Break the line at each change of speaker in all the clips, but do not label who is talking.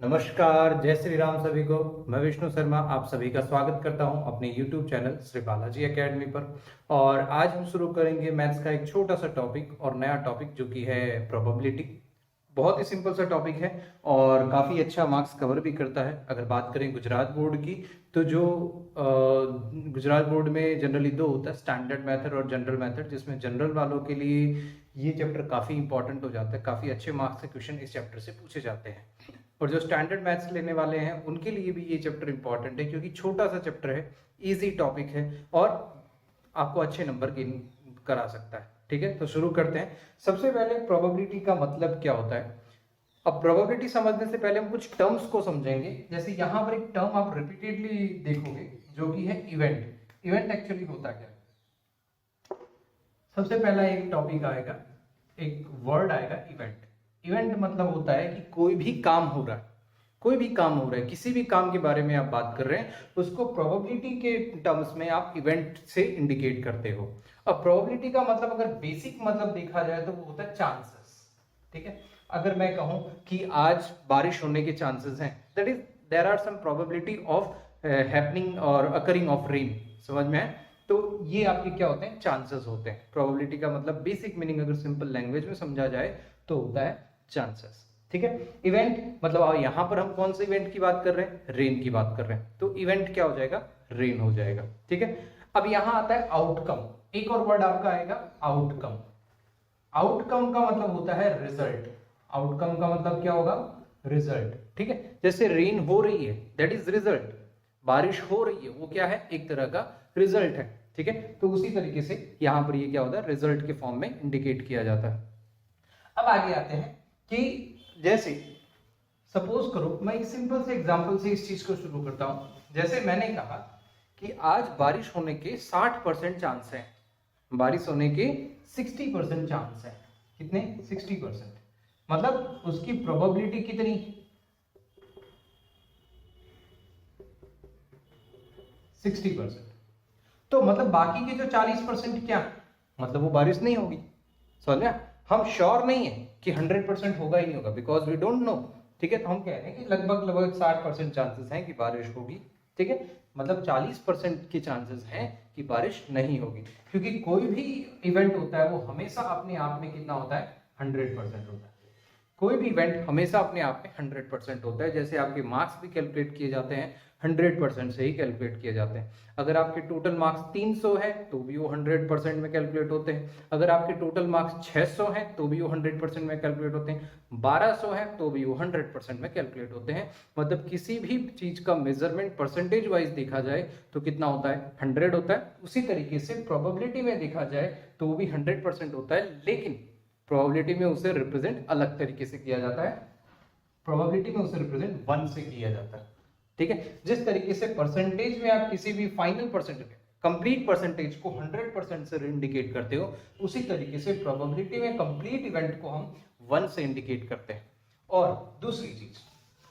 नमस्कार, जय श्री राम सभी को। मैं विष्णु शर्मा आप सभी का स्वागत करता हूं अपने YouTube channel Shri Balaji academy पर। और आज हम शुरू करेंगे मैथ्स का एक छोटा सा टॉपिक और नया टॉपिक जो कि है प्रोबेबिलिटी। बहुत ही सिंपल सा टॉपिक है और काफ़ी अच्छा मार्क्स कवर भी करता है। अगर बात करें गुजरात बोर्ड की तो जो गुजरात बोर्ड में जनरली दो होता है, स्टैंडर्ड मेथड और जनरल मेथड, जिसमें जनरल वालों के लिए ये चैप्टर काफ़ी इंपॉर्टेंट हो जाता है। काफ़ी अच्छे मार्क्स से क्वेश्चन इस चैप्टर से पूछे जाते हैं। और जो स्टैंडर्ड मैथ्स लेने वाले हैं उनके लिए भी ये चैप्टर इंपॉर्टेंट है, क्योंकि छोटा सा चैप्टर है, इजी टॉपिक है और आपको अच्छे नंबर गेन करा सकता है। ठीक है, तो शुरू करते हैं। सबसे पहले प्रोबेबिलिटी का मतलब क्या होता है। अब प्रोबेबिलिटी समझने से पहले हम कुछ टर्म्स को समझेंगे। जैसे यहाँ पर एक टर्म आप रिपीटेडली देखोगे जो कि है इवेंट। इवेंट एक्चुअली होता क्या है। सबसे पहला एक टॉपिक आएगा, एक वर्ड आएगा इवेंट। इवेंट मतलब होता है कि कोई भी काम हो रहा है, कोई भी काम हो रहा है, किसी भी काम के बारे में आप बात कर रहे हैं, उसको प्रोबेबिलिटी के टर्म्स में आप इवेंट से इंडिकेट करते हो। अब प्रोबेबिलिटी का मतलब अगर बेसिक मतलब देखा जाए तो वो होता है चांसेस। ठीक है, अगर मैं कहूं कि आज बारिश होने के चांसेस हैं, that is there are some probability of happening और अकरिंग ऑफ रेन। समझ में है? तो ये आपके क्या होते हैं, चांसेस होते हैं। प्रोबेबिलिटी का मतलब बेसिक मीनिंग अगर सिंपल लैंग्वेज में समझा जाए तो होता है चांसेस। ठीक है, इवेंट मतलब यहाँ पर हम कौन से इवेंट की बात कर रहे हैं, रेन की बात कर रहे हैं, तो इवेंट क्या हो जाएगा, रेन हो जाएगा। ठीक है, अब यहाँ आता है आउटकम। एक और वर्ड आपका आएगा आउटकम। आउटकम का मतलब होता है रिजल्ट। आउटकम का मतलब क्या होगा, रिजल्ट। ठीक है, जैसे रेन हो रही है, दैट इज रिजल्ट। बारिश हो रही है, वो क्या है, एक तरह का रिजल्ट है। ठीक है, तो उसी तरीके से यहां पर ये क्या होता है, रिजल्ट के फॉर्म में इंडिकेट किया जाता है। अब आगे आते हैं कि जैसे सपोज करो, मैं एक सिंपल से एग्जांपल से इस चीज को शुरू करता हूं। जैसे मैंने कहा कि आज बारिश होने के 60% चांस है, बारिश होने के 60% चांस है। कितने, 60%। मतलब उसकी प्रोबेबिलिटी कितनी, 60%। तो मतलब बाकी के जो 40% क्या, मतलब वो बारिश नहीं होगी। समझ में? हम श्योर नहीं है कि 100% होगा ही नहीं होगा, बिकॉज वी डोंट नो। ठीक है, तो हम कह रहे हैं कि लगभग लगभग 60% चांसेस हैं कि बारिश होगी। ठीक है, मतलब 40% के चांसेस हैं कि बारिश नहीं होगी, क्योंकि कोई भी इवेंट होता है वो हमेशा अपने आप में कितना होता है, 100% होता है। कोई भी इवेंट हमेशा अपने आप में 100% होता है। जैसे आपके मार्क्स भी कैलकुलेट किए जाते हैं 100% से ही कैलकुलेट किए जाते हैं। अगर आपके टोटल मार्क्स 300 है तो भी वो 100% में कैलकुलेट होते हैं। अगर आपके टोटल मार्क्स 600 है तो भी वो 100% में कैलकुलेट होते हैं। 1200 है तो भी वो 100% में कैलकुलेट होते हैं। मतलब किसी भी चीज का मेजरमेंट परसेंटेज वाइज देखा जाए तो कितना होता है, 100 होता है। उसी तरीके से प्रोबेबिलिटी में देखा जाए तो वो भी 100% होता है, लेकिन प्रोबेबिलिटी में उसे रिप्रेजेंट अलग तरीके से किया जाता है। प्रोबेबिलिटी में उसे रिप्रेजेंट 1 से किया जाता है। ठीक है, जिस तरीके से परसेंटेज में आप किसी भी फाइनल परसेंटेज, कंप्लीट परसेंटेज को 100% से इंडिकेट करते हो, उसी तरीके से प्रोबेबिलिटी में कंप्लीट इवेंट को हम 1 से इंडिकेट करते हैं। और दूसरी चीज,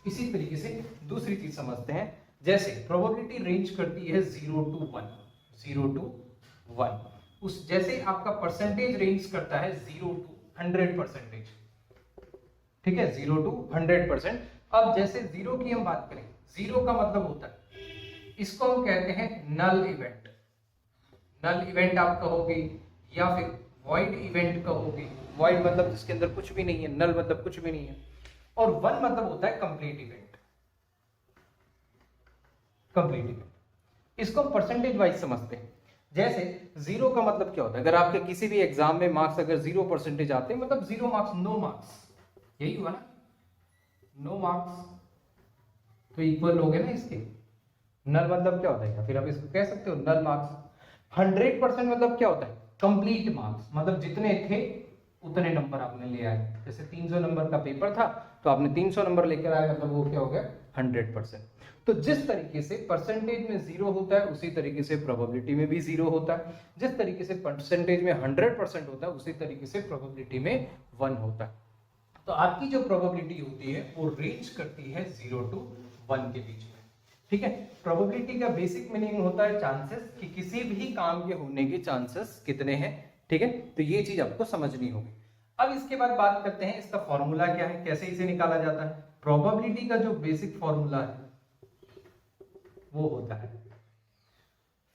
इसी तरीके से दूसरी चीज समझते हैं। जैसे प्रोबेबिलिटी रेंज करती है 0 to 1, 0 to 1। उस जैसे आपका परसेंटेज रेंज करता है 0 to 100%। ठीक है, 0 to 100%। अब जैसे 0 की हम बात करें, 0 का मतलब होता है, इसको हम कहते हैं नल इवेंट। नल इवेंट आप कहोगे या फिर वॉइड इवेंट कहोगे। वॉइड मतलब जिसके अंदर कुछ भी नहीं है, नल मतलब कुछ भी नहीं है। और 1 मतलब होता है कंप्लीट इवेंट। कंप्लीट इवेंट इसको परसेंटेज वाइज समझते हैं। जैसे 0 का मतलब क्या होता है, अगर आपके किसी भी एग्जाम में मार्क्स अगर 0% आते हैं, मतलब 0 मार्क्स, नो मार्क्स, यही हुआ ना, नो मार्क्स तो इक्वल हो गए ना इसके। नल मतलब क्या होता है, फिर आप इसको कह सकते हो नल मार्क्स। 100% मतलब क्या होता है, कंप्लीट मार्क्स, मतलब जितने थे उतने नंबर आपने ले आए। जैसे 300 नंबर का पेपर था तो आपने 300 नंबर लेकर आए, मतलब वो क्या हो गया, 100%। तो जिस तरीके से परसेंटेज में 0 होता है उसी तरीके से प्रोबेबिलिटी में भी 0 होता है। जिस तरीके से परसेंटेज में 100% होता है उसी तरीके से प्रोबेबिलिटी में 1 होता है। तो आपकी जो प्रोबेबिलिटी होती है वो रेंज करती है 0 to 1 के बीच में। ठीक है, प्रोबेबिलिटी का बेसिक मीनिंग होता है चांसेस, कि किसी भी काम के होने के चांसेस कितने हैं। ठीक है, तो ये चीज आपको समझनी होगी। अब इसके बाद बात करते हैं इसका फॉर्मूला क्या है, कैसे इसे निकाला जाता है। प्रोबेबिलिटी का जो बेसिक फॉर्मूला है वो होता है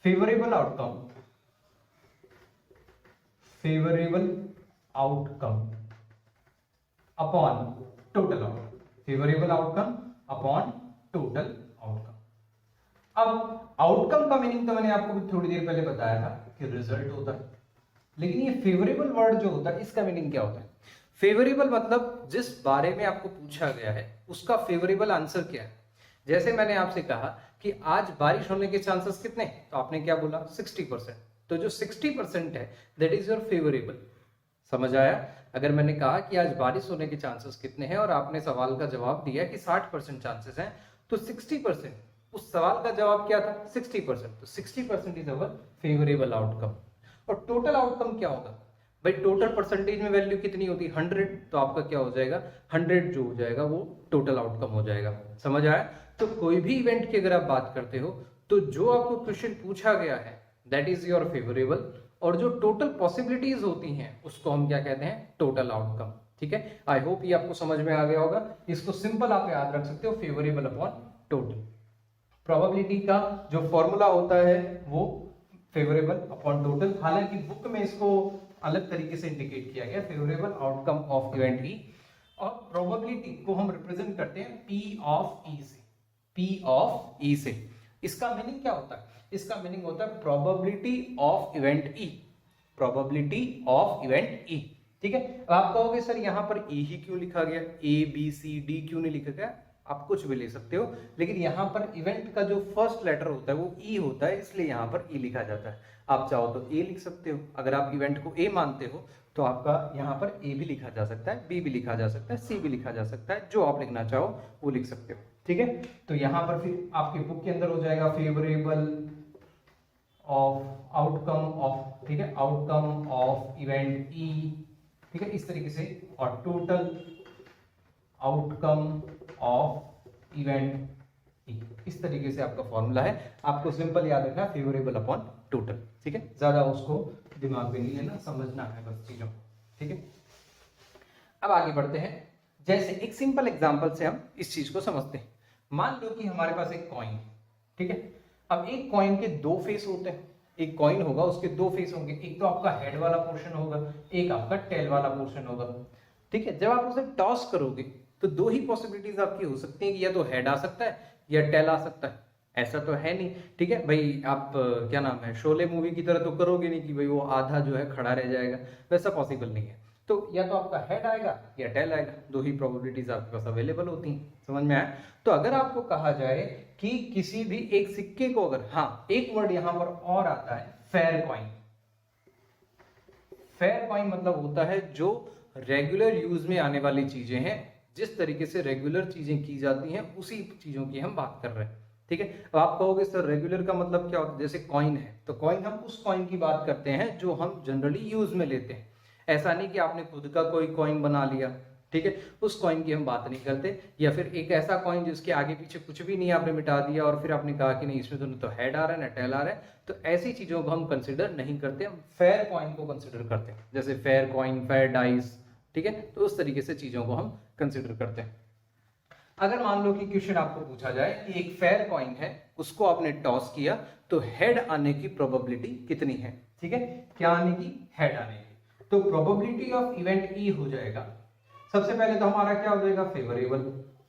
favourable outcome upon total outcome, favourable outcome upon total outcome. अब आउटकम का मीनिंग तो मैंने आपको थोड़ी देर पहले बताया था कि रिजल्ट होता है, लेकिन ये फेवरेबल वर्ड जो होता है इसका मीनिंग क्या होता है। फेवरेबल मतलब जिस बारे में आपको पूछा गया है उसका फेवरेबल आंसर क्या है। जैसे मैंने आपसे कहा कि आज बारिश होने के चांसेस कितने, तो आपने क्या बोला 60%, तो जो 60% है दैट इज योर फेवरेबल। समझ आया। अगर मैंने कहा कि आज बारिश होने के चांसेस कितने हैं और आपने सवाल का जवाब दिया कि 60% चांसेस हैं, तो 60%, उस सवाल का जवाब क्या था 60%, तो 60% इज अवर फेवरेबल आउटकम। और टोटल आउटकम क्या होगा भाई, टोटल परसेंटेज में वैल्यू कितनी होती है 100, तो आपका क्या हो जाएगा 100 जो हो जाएगा वो टोटल आउटकम हो जाएगा। समझ आया। तो कोई भी इवेंट की अगर आप बात करते हो तो जो आपको क्वेश्चन पूछा गया है दैट इज योर फेवरेबल, और जो टोटल पॉसिबिलिटीज होती हैं उसको हम क्या कहते हैं टोटल आउटकम। ठीक है, आई होप ये आपको समझ में आ गया होगा। इसको सिंपल आप याद रख सकते हो, फेवरेबल अपॉन टोटल। प्रोबेबिलिटी का जो फॉर्मूला होता है वो फेवरेबल अपॉन टोटल, हालांकि बुक में इसको अलग तरीके से इंडिकेट किया गया, फेवरेबल आउटकम ऑफ इवेंट ई। और प्रोबेबिलिटी को हम रिप्रेजेंट करते हैं पी ऑफ ई से, पी ऑफ ई से। इसका मीनिंग क्या होता है, इसका मीनिंग होता है probability of event E, probability of event ई। ठीक है, अब आप कहोगे सर यहाँ पर ई ही क्यों लिखा गया, ए बी सी डी क्यों नहीं लिखा गया। आप कुछ भी ले सकते हो, लेकिन यहाँ पर इवेंट का जो फर्स्ट लेटर होता है वो ई होता है, इसलिए यहाँ पर ई लिखा जाता है। आप चाहो तो ए लिख सकते हो, अगर आप इवेंट को ए मानते हो तो आपका यहाँ पर ए भी लिखा जा सकता है, बी भी लिखा जा सकता है, सी भी लिखा जा सकता है, जो आप लिखना चाहो वो लिख सकते हो। ठीक है, तो यहाँ पर फिर आपके बुक के अंदर हो जाएगा फेवरेबल ऑफ आउटकम ऑफ, ठीक है, आउटकम ऑफ इवेंट ई। ठीक है, इस तरीके से, और टोटल आउटकम ऑफ इवेंट ई, इस तरीके से आपका फॉर्मूला है। आपको सिंपल याद रखना फेवरेबल अपॉन टोटल। ठीक है, ज्यादा उसको दिमाग में नहीं लेना, समझना है बस चीजों को। ठीक है, अब आगे बढ़ते हैं। जैसे एक सिंपल एग्जांपल से हम इस चीज को समझते हैं। मान लो कि हमारे पास एक कॉइन, ठीक है, अब एक कॉइन के दो फेस होते हैं, एक कॉइन होगा उसके दो फेस होंगे, एक तो आपका हेड वाला पोर्शन होगा, एक आपका टेल वाला पोर्शन होगा। ठीक है, जब आप उसे टॉस करोगे तो दो ही पॉसिबिलिटीज आपकी हो सकती हैं कि या तो हेड आ सकता है या टेल आ सकता है, ऐसा तो है नहीं। ठीक है भाई, आप क्या नाम है शोले मूवी की तरह तो करोगे नहीं कि भाई वो आधा जो है खड़ा रह जाएगा, वैसा पॉसिबल नहीं है। तो या तो आपका हेड आएगा या टेल आएगा, दो ही प्रोबेबिलिटीज आपके पास अवेलेबल होती हैं। समझ में आया। तो अगर आपको कहा जाए कि किसी भी एक सिक्के को अगर, हाँ एक वर्ड यहां पर और आता है फेयर कॉइन। फेयर कॉइन मतलब होता है जो रेगुलर यूज में आने वाली चीजें हैं, जिस तरीके से रेगुलर चीजें की जाती हैं उसी चीजों की हम बात कर रहे हैं। ठीक है, अब आप कहोगे सर रेगुलर का मतलब क्या होता है, जैसे कॉइन है तो कॉइन हम उस कॉइन की बात करते हैं जो हम जनरली यूज में लेते हैं। ऐसा नहीं कि आपने खुद का कोई कॉइन बना लिया, ठीक है, उस कॉइन की हम बात नहीं करते। या फिर एक ऐसा कॉइन जिसके आगे पीछे कुछ भी नहीं आपने मिटा दिया और फिर आपने कहा कि नहीं इसमें तो न तो हेड आ रहा है ना टेल आ रहा है, तो ऐसी चीजों को हम कंसिडर नहीं करते, हम फेयर कॉइन को कंसिडर करते हैं। जैसे फेयर कॉइन, फेयर डाइस, ठीक है, तो उस तरीके से चीजों को हम कंसिडर करते हैं। अगर मान लो कि क्वेश्चन आपको पूछा जाए कि एक फेयर कॉइन है, उसको आपने टॉस किया तो हेड आने की प्रोबेबिलिटी कितनी है। ठीक है, क्या आने की, हेड आने की। तो प्रोबेबिलिटी ऑफ इवेंट ई हो जाएगा, सबसे पहले तो हमारा क्या हो जाएगा फेवरेबल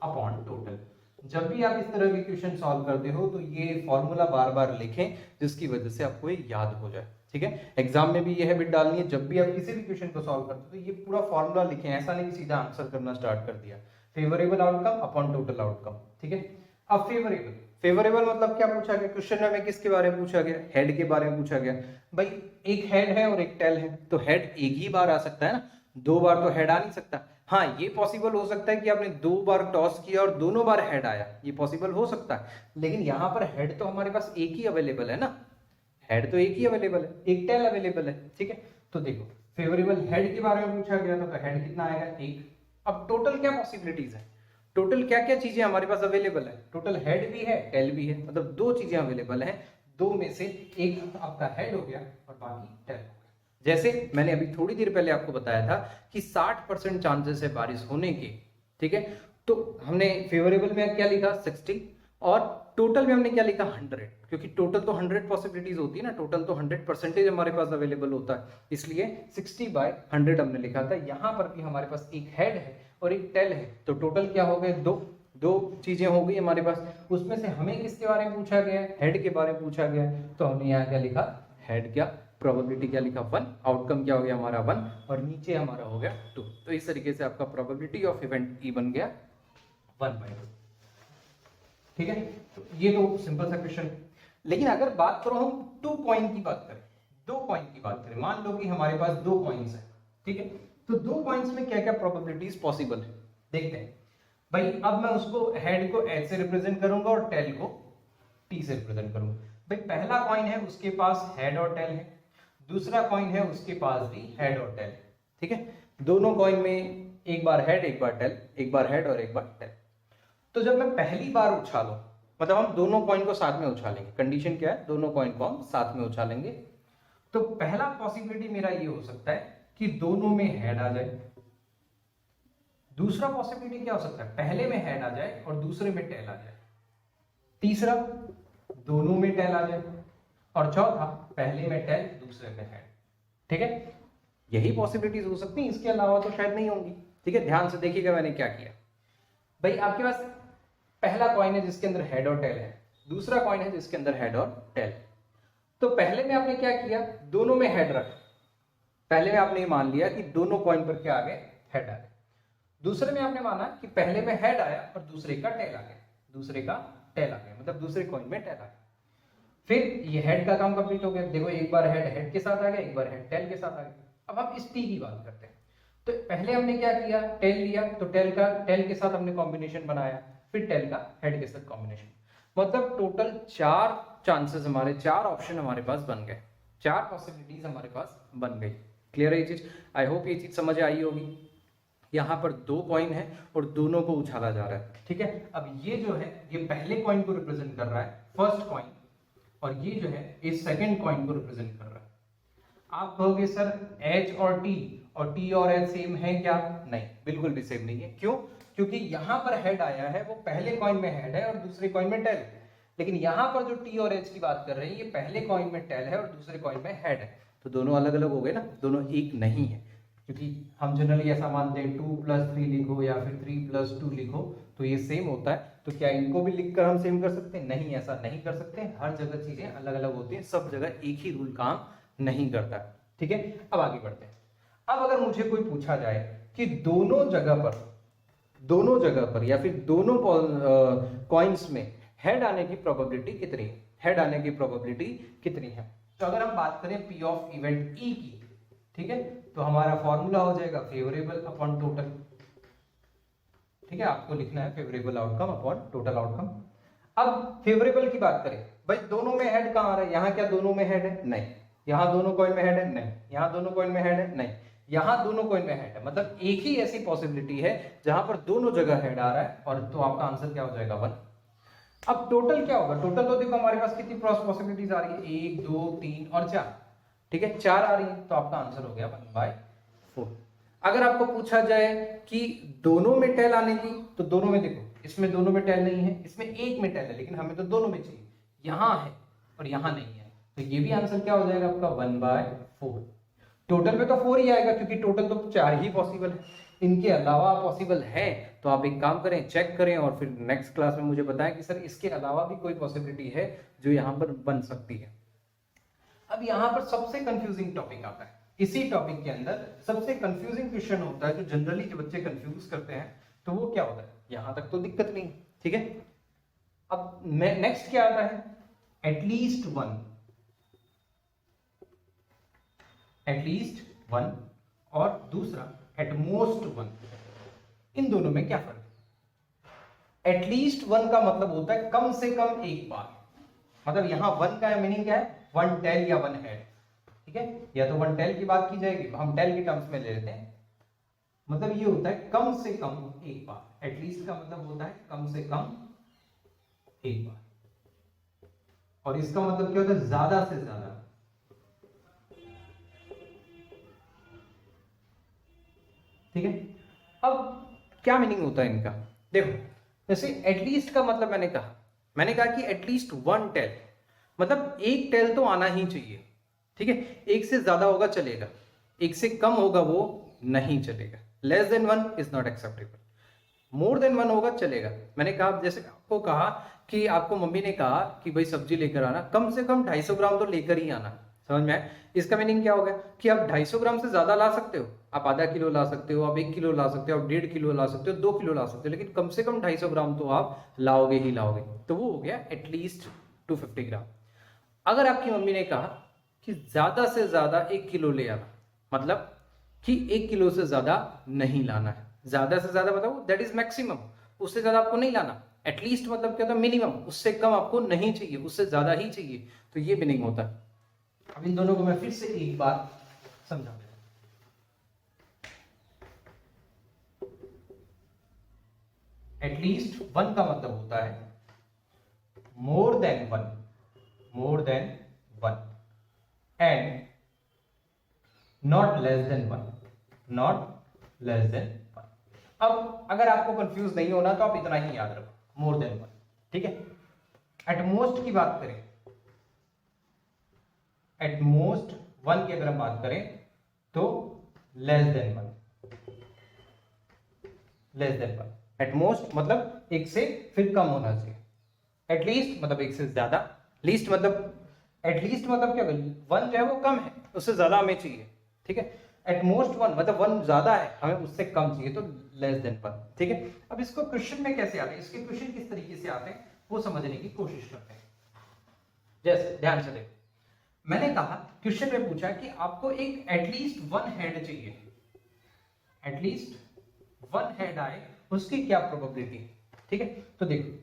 अपॉन टोटल। जब भी आप इस तरह के क्वेश्चन सॉल्व करते हो तो ये फॉर्मूला बार बार लिखें जिसकी वजह से आपको ये याद हो जाए। ठीक है, एग्जाम में भी ये हैबिट डालनी है, जब भी आप किसी भी क्वेश्चन को सॉल्व करते हो तो ये पूरा फॉर्मूला लिखें, ऐसा नहीं कि सीधा आंसर करना स्टार्ट कर दिया। Favourable outcome upon total outcome. ठीक है, अब फेवरेबल, फेवरेबल मतलब क्या पूछा गया क्वेश्चन में, किसके बारे में पूछा गया, हेड के बारे में पूछा गया। भाई एक हेड है और एक टेल है, तो हेड एक ही बार आ सकता है ना, दो बार तो हेड आ नहीं सकता। हाँ ये पॉसिबल हो सकता है कि आपने दो बार टॉस किया और दोनों बार हेड आया, ये पॉसिबल हो सकता है, लेकिन यहाँ पर हेड तो हमारे पास एक ही अवेलेबल है ना, हेड तो एक ही अवेलेबल है, एक टेल अवेलेबल है। ठीक है, तो देखो फेवरेबल हेड के बारे में पूछा गया तो हेड कितना आएगा, एक। अब टोटल क्या पॉसिबिलिटीज है, टोटल क्या क्या चीजें हमारे पास अवेलेबल है, टोटल हेड भी है टेल भी है, मतलब दो चीजें अवेलेबल है, दो में से एक आपका हेड हो गया और बाकी टेल हो गया। जैसे मैंने अभी थोड़ी देर पहले आपको बताया था कि 60% चांसेस है बारिश होने के, ठीक है। तो हमने फेवरेबल में क्या लिखा 60 और टोटल में हमने क्या लिखा 100, क्योंकि टोटल तो 100 पॉसिबिलिटीज होती है ना, टोटल तो 100% हमारे पास अवेलेबल होता है, इसलिए 60/100 हमने लिखा था। यहाँ पर भी हमारे पास एक हेड है और एक टेल है, तो टोटल क्या हो गए, दो चीजें हो गई हमारे पास। उसमें से हमें किसके बारे में पूछा गया है, हेड के बारे में पूछा गया है, तो हमने यहाँ क्या लिखा, हेड क्या प्रोबेबिलिटी क्या लिखा 1, आउटकम क्या हो गया हमारा 1 और नीचे हमारा हो गया 2। तो इस तरीके से आपका प्रोबेबिलिटी ऑफ इवेंट ई बन गया 1/2, ठीक है। तो ये तो सिंपल सा क्वेश्चन। लेकिन अगर बात करो हम 2 कॉइन की बात करें, 2 कॉइन की बात करें, मान लो कि हमारे पास 2 कॉइन्स है, ठीक है। तो 2 कॉइन्स में क्या क्या प्रोबेबिलिटीज पॉसिबल है देखते हैं भाई। अब मैं उसको हेड को एच से रिप्रेजेंट करूंगा और टेल को टी से रिप्रेजेंट करूंगा। भाई पहला कॉइन है उसके पास हेड और टेल है, दूसरा कॉइन है उसके पास भी हेड और टेल, ठीक है। दोनों कॉइन में एक बार हेड एक बार टेल, एक बार हेड और एक बार टेल। तो जब मैं पहली बार उछालूं, मतलब हम दोनों कॉइन को साथ में उछालेंगे, कंडीशन क्या है, दोनों कॉइन को हम साथ में उछालेंगे। तो पहला पॉसिबिलिटी मेरा ये हो सकता है कि दोनों में हेड आ जाए। दूसरा पॉसिबिलिटी क्या हो सकता है, पहले में हेड आ जाए और दूसरे में टेल आ जाए। तीसरा दोनों में टेल आ जाए और चौथा पहले में टेल दूसरे में हेड, ठीक है। यही पॉसिबिलिटीज हो सकती हैं, इसके अलावा तो शायद नहीं होंगी, ठीक है। ध्यान से देखिएगा मैंने क्या किया। भाई आपके पास पहला कॉइन है जिसके अंदर हेड और टेल है, दूसरा कॉइन है जिसके अंदर हेड और टेल। तो पहले में आपने क्या किया, दोनों में हेड रखा। पहले में आपने मान लिया कि दोनों कॉइन पर क्या आ गए, हेड आ गए। दूसरे में आपने माना कि पहले में हेड आया और दूसरे का टेल आ गया, दूसरे का टेल आ गया, मतलब दूसरे कॉइन में टेल आ गया। फिर ये हेड का काम कंप्लीट हो गया। देखो एक बार हेड के साथ आ गया, एक बार हेड टेल के साथ आ गया। अब हम इस टी की बात करते हैं। तो पहले हमने क्या किया, टेल लिया, तो टेल के साथ हमने कॉम्बिनेशन बनाया, फिर टेल का हेड के साथ कॉम्बिनेशन, मतलब टोटल 4 चांसेस हमारे, 4 ऑप्शन हमारे पास बन गए, 4 पॉसिबिलिटीज हमारे पास बन गई। क्लियर है ये चीज, आई होप ये चीज समझ आई होगी। यहाँ पर 2 कॉइन है और दोनों को उछाला जा रहा है, ठीक है। अब ये जो है ये पहले कॉइन को रिप्रेजेंट कर रहा है, फर्स्ट कॉइन, और ये जो है इस सेकंड कॉइन को रिप्रेजेंट कर रहा है। आप कहोगे सर H और T और H सेम है क्या, नहीं, बिल्कुल भी सेम नहीं है। क्यों, क्योंकि यहाँ पर हेड आया है, वो पहले कॉइन में हेड है और दूसरे कॉइन में टेल है। लेकिन यहाँ पर जो T और H की बात कर रहे हैं, ये पहले कॉइन में टेल है और दूसरे कॉइन में हेड है, तो दोनों अलग अलग हो गए ना, दोनों एक नहीं है। क्योंकि हम जनरली ऐसा मानते हैं 2+3 लिखो या फिर 3+2 लिखो तो ये सेम होता है। तो क्या इनको भी लिखकर हम सेम कर सकते हैं, नहीं, ऐसा नहीं कर सकते। हर जगह चीजें अलग अलग होती हैं, सब जगह एक ही रूल काम नहीं करता, ठीक है। अब आगे बढ़ते हैं। अब अगर मुझे कोई पूछा जाए कि दोनों जगह पर या फिर दोनों कॉइन्स में हेड आने की प्रोबेबिलिटी कितनी है, हेड आने की प्रोबेबिलिटी कितनी है, तो अगर हम बात करें पी ऑफ इवेंट ई की, ठीक है, तो हमारा फॉर्मूला हो जाएगा फेवरेबल अपॉन टोटल, ठीक है। आपको लिखना है favourable outcome upon total outcome. अब फेवरेबल की बात करें, भाई दोनों में हेड कहां आ रहा है, यहां क्या दोनों में हेड है, नहीं। यहां दोनों कॉइन में हेड है, नहीं। यहां दोनों कॉइन में हेड है, नहीं। यहां दोनों कॉइन में हेड है, मतलब एक ही ऐसी पॉसिबिलिटी है जहां पर दोनों जगह हेड आ रहा है, और तो आपका आंसर क्या हो जाएगा 1। अब टोटल क्या होगा, टोटल तो देखो हमारे पास कितनी पॉसिबिलिटीज आ रही है, 1 2 3 और 4, ठीक है, 4 आ रही है, तो आपका आंसर हो गया 1/4। अगर आपको पूछा जाए कि दोनों में टेल आने की, तो दोनों में देखो, इसमें दोनों में टेल नहीं है, इसमें एक में टेल है, लेकिन हमें तो दोनों में चाहिए, यहां है और यहां नहीं है, तो ये भी आंसर क्या हो जाएगा आपका 1/4। टोटल में तो 4 ही आएगा, क्योंकि टोटल तो 4 ही पॉसिबल है, इनके अलावा पॉसिबल है तो आप एक काम करें, चेक करें और फिर नेक्स्ट क्लास में मुझे बताएं कि सर इसके अलावा भी कोई पॉसिबिलिटी है जो यहाँ पर बन सकती है। अब यहाँ पर सबसे कंफ्यूजिंग टॉपिक आता है, इसी टॉपिक के अंदर सबसे कंफ्यूजिंग क्वेश्चन होता है जो जनरली जो बच्चे कंफ्यूज करते हैं, तो वो क्या होता है, यहां तक तो दिक्कत नहीं, ठीक है। अब नेक्स्ट क्या आता है, एटलीस्ट वन और दूसरा एटमोस्ट 1, इन दोनों में क्या फर्क है। एटलीस्ट 1 का मतलब होता है कम से कम एक बार, मतलब यहां 1 का मीनिंग क्या है, 1 टेल या 1 हेड, ठीक है, या तो 1 टेल की बात की जाएगी, हम टेल के टर्म्स में ले लेते हैं, मतलब ये होता है कम से कम एक बार। एटलीस्ट का मतलब होता है कम से कम एक बार, और इसका मतलब क्या होता है, ज्यादा से ज्यादा, ठीक है। अब क्या मीनिंग होता है इनका, देखो जैसे एटलीस्ट का मतलब मैंने कहा कि एटलीस्ट वन टेल, मतलब एक टेल तो आना ही चाहिए, ठीक है। एक से ज्यादा होगा चलेगा, एक से कम होगा वो नहीं चलेगा। Less than one is not acceptable, more than one होगा चलेगा। मैंने कहा, जैसे आपको कहा कि आपको मम्मी ने कहा कि भाई सब्जी लेकर आना, कम से कम 250 ग्राम तो लेकर ही आना, समझ में आया? इसका मीनिंग क्या होगा कि आप 250 ग्राम से ज्यादा ला सकते हो, आप आधा किलो ला सकते हो, आप 1 किलो ला सकते हो, आप 1.5 किलो ला सकते हो, 2 किलो ला सकते हो, लेकिन कम से कम 250 ग्राम तो आप लाओगे ही लाओगे। तो वो हो गया एटलीस्ट 250 ग्राम। अगर आपकी मम्मी ने कहा कि ज्यादा से ज्यादा 1 किलो ले आना, मतलब कि 1 किलो से ज्यादा नहीं लाना है। ज्यादा से ज्यादा मतलब दैट इज मैक्सिमम, उससे ज्यादा आपको नहीं लाना। एटलीस्ट मतलब क्या होता है, मिनिमम, उससे कम आपको नहीं चाहिए, उससे ज्यादा ही चाहिए। तो ये मीनिंग होता है। अब इन दोनों को मैं फिर से एक बार समझा देता हूं। एटलीस्ट वन का मतलब होता है more than one, more than one, and not less than one, not less than one. अब अगर आपको कंफ्यूज नहीं होना तो आप इतना ही याद रखो, मोर देन वन, ठीक है। एट मोस्ट की बात करें, एट मोस्ट वन की अगर हम बात करें तो less than one, less than one. At most मतलब एक से फिर कम होना चाहिए, एटलीस्ट मतलब एक से ज्यादा, लीस्ट मतलब, एटलीस्ट मतलब क्या, वन जो है वो कम है, उससे ज्यादा हमें चाहिए, ठीक है। एट मोस्ट वन मतलब वन ज्यादा है, हमें उससे कम चाहिए, तो लेस देन वन, ठीक है। अब इसको क्वेश्चन में कैसे आते हैं, इसके क्वेश्चन किस तरीके से आते हैं वो समझने की कोशिश करते हैं। जैसे ध्यान से देखो, मैंने कहा क्वेश्चन में पूछा कि आपको एक एटलीस्ट वन हेड चाहिए, एटलीस्ट वन हेड आए, उसकी क्या प्रोबेबिलिटी, ठीक है। तो देखो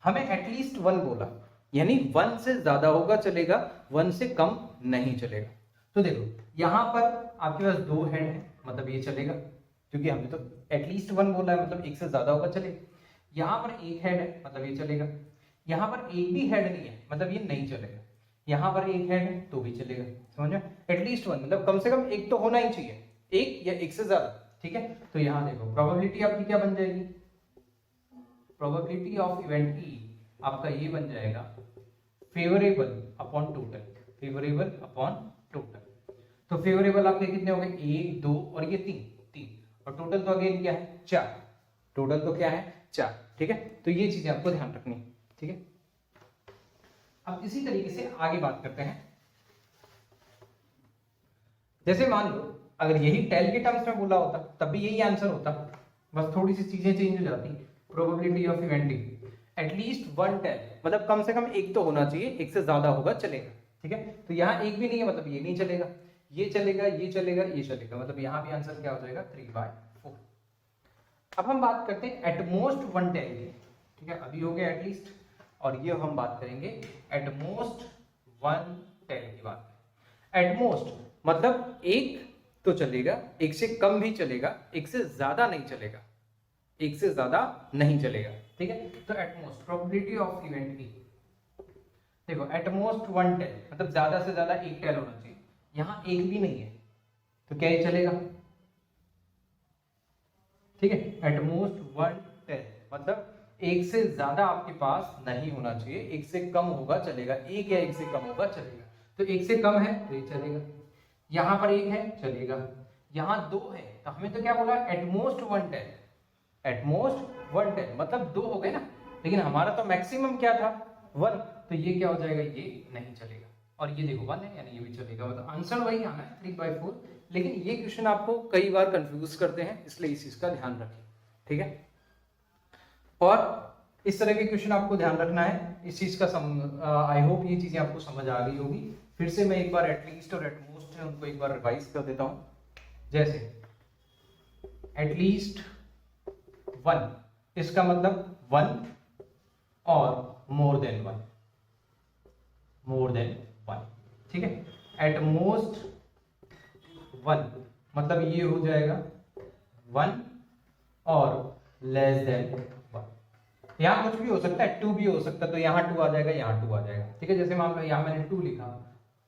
हमें एटलीस्ट वन बोला, यानी वन से ज्यादा होगा चलेगा, वन से कम नहीं चलेगा। तो देखो यहां पर आपके पास दो हेड है, मतलब ये चलेगा, क्योंकि हमने तो एटलीस्ट वन बोला है, मतलब एक से ज्यादा होगा चलेगा। यहां पर एक हेड है, मतलब ये चलेगा। यहां पर एक भी हेड नहीं है, मतलब ये नहीं चलेगा। यहां पर एक हेड है तो भी चलेगा, समझो। एटलीस्ट वन मतलब कम से कम एक तो होना ही चाहिए, एक या एक से ज्यादा, ठीक है। तो यहां देखो प्रोबेबिलिटी आपकी क्या बन जाएगी, प्रोबेबिलिटी ऑफ इवेंट ई आपका ये बन जाएगा favourable upon total, favourable upon total. तो फेवरेबल आपके कितने हो गए, 1 2 और ये 3, और टोटल तो अगेन क्या है 4, टोटल तो क्या है 4, ठीक है। तो ये चीजें आपको ध्यान रखनी है, ठीक है। अब इसी तरीके से आगे बात करते हैं। जैसे मान लो अगर यही टेल के टर्म्स में बोला होता तब भी यही आंसर होता, बस थोड़ी सी चीजें चेंज हो जाती। Probability of eventing at least one tail मतलब कम से कम एक तो होना चाहिए, एक से ज्यादा होगा चलेगा, ठीक है। तो यहाँ एक भी नहीं है, मतलब ये नहीं चलेगा, ये चलेगा, ये चलेगा, ये चलेगा, मतलब यहाँ भी आंसर क्या हो जाएगा 3/4। अब हम बात करते हैं एटमोस्ट वन टेल की, ठीक है। अभी हो गया एटलीस्ट, और ये हम बात करेंगे एटमोस्ट वन टेल की बात। एटमोस्ट मतलब एक तो चलेगा, एक से कम भी चलेगा, एक से ज्यादा नहीं चलेगा, एक से ज्यादा नहीं चलेगा, ठीक है। तो at most probability of event E, देखो एटमोस्ट वन टेल मतलब ज्यादा से ज्यादा एक टेल होना चाहिए, यहां एक भी नहीं है तो क्या ये चलेगा, ठीक है। एटमोस्ट वन टेल मतलब एक से ज्यादा आपके पास नहीं होना चाहिए, एक से कम होगा चलेगा, एक या एक से कम होगा चलेगा। तो एक से कम है तो ये चलेगा, यहां पर एक है चलेगा, यहां दो है तो हमें तो क्या बोला at most one tail, at most one tail मतलब दो हो गए ना, लेकिन हमारा तो मैक्सिमम क्या था 1, तो ये क्या हो जाएगा, ये नहीं चलेगा। और ये देखो 1 है यानी ये भी चलेगा, मतलब आंसर वही आना है 3/4। लेकिन ये क्वेश्चन आपको कई बार कंफ्यूज करते हैं, इसलिए इस चीज का ध्यान रखें, ठीक है। और इस तरह के क्वेश्चन आपको ध्यान रखना है, इस चीज का आई होप ये चीजें आपको समझ आ गई होगी। फिर से मैं एक बार एटलीस्ट और एटमोस्ट है उनको एक बार रिवाइज कर देता हूं। जैसे एटलीस्ट वन, इसका मतलब 1 और मोर देन 1, मोर देन 1, ठीक है। एट मोस्ट 1 मतलब ये हो जाएगा 1 और लेस देन 1। यहाँ कुछ भी हो सकता है, 2 भी हो सकता है, तो यहाँ 2 आ जाएगा, यहाँ 2 आ जाएगा, ठीक है। जैसे मान लो यहाँ मैंने 2 लिखा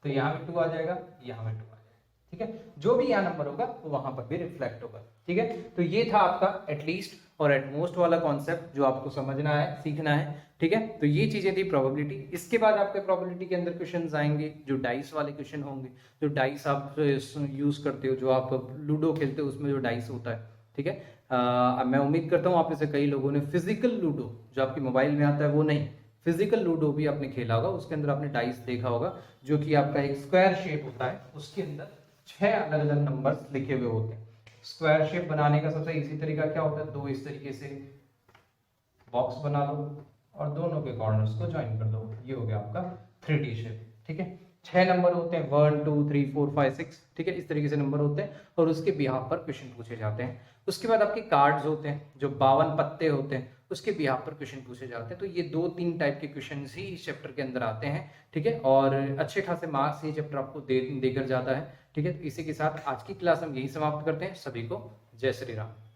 तो यहाँ में 2 आ जाएगा, यहाँ में 2 आ जाएगा, ठीक है, जो भी यहाँ नंबर होगा वो वहां पर भी रिफ्लेक्ट होगा। ठीक है, तो ये था आपका एटलीस्ट और एटमोस्ट वाला कॉन्सेप्ट जो आपको समझना है, सीखना है। ठीक है, तो ये चीजें थी प्रोबेबिलिटी। इसके बाद आपके प्रोबेबिलिटी के अंदर क्वेश्चंस आएंगे जो डाइस वाले क्वेश्चन होंगे, जो डाइस आप यूज करते हो, जो आप लूडो खेलते हो उसमें जो डाइस होता है। ठीक है, मैं उम्मीद करता हूँ आप में से कई लोगों ने फिजिकल लूडो जो आपकी मोबाइल में आता है वो नहीं, फिजिकल लूडो भी आपने खेला होगा, उसके अंदर आपने डाइस देखा होगा जो कि आपका एक स्क्वायर शेप होता है, उसके अंदर 6 अलग अलग नंबर्स लिखे हुए होते हैं। स्क्वायर शेप बनाने का सबसे इजी तरीका क्या होता है, 2 इस तरीके से बॉक्स बना लो और दोनों के कॉर्नर्स को ज्वाइन कर दो, ये हो गया आपका 3D शेप। ठीक है, 6 नंबर होते हैं, 1 2 3 4 5 6। ठीक है, इस तरीके से नंबर होते हैं और उसके बिहाफ पर क्वेश्चन पूछे जाते हैं। उसके बाद आपके कार्ड्स होते हैं जो 52 पत्ते होते हैं, उसके बिहाफ पर क्वेश्चन पूछे जाते हैं। तो ये 2-3 टाइप के क्वेश्चन ही इस चैप्टर के अंदर आते हैं। ठीक है, और अच्छे खासे मार्क्स ये चैप्टर आपको देकर जाता है। ठीक है, तो इसी के साथ आज की क्लास हम यही समाप्त करते हैं। सभी को जय श्री राम।